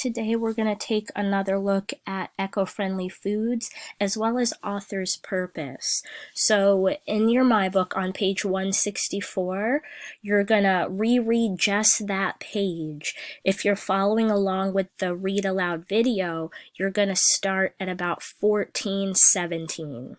Today we're going to take another look at eco-friendly foods as well as author's purpose. So in your My Book on page 164, you're going to reread just that page. If you're following along with the read aloud video, you're going to start at about 14:17.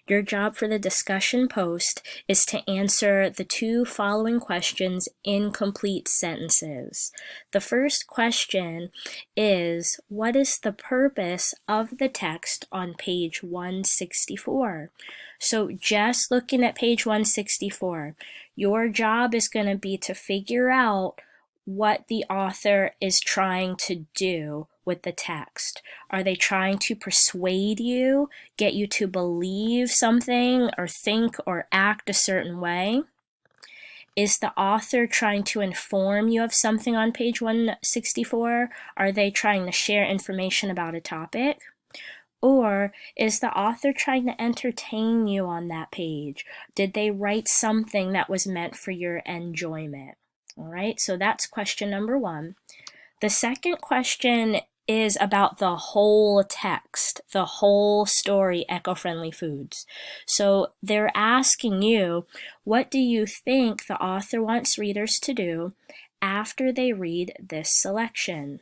Your job for the discussion post is to answer the two following questions in complete sentences. The first question is, what is the purpose of the text on page 164? So just looking at page 164, your job is going to be to figure out what the author is trying to do with the text. Are they trying to persuade you, get you to believe something or think or act a certain way? Is the author trying to inform you of something on page 164? Are they trying to share information about a topic? Or is the author trying to entertain you on that page? Did they write something that was meant for your enjoyment? All right, so that's question number one. The second question is about the whole text, the whole story, eco-friendly foods. So they're asking you, what do you think the author wants readers to do after they read this selection?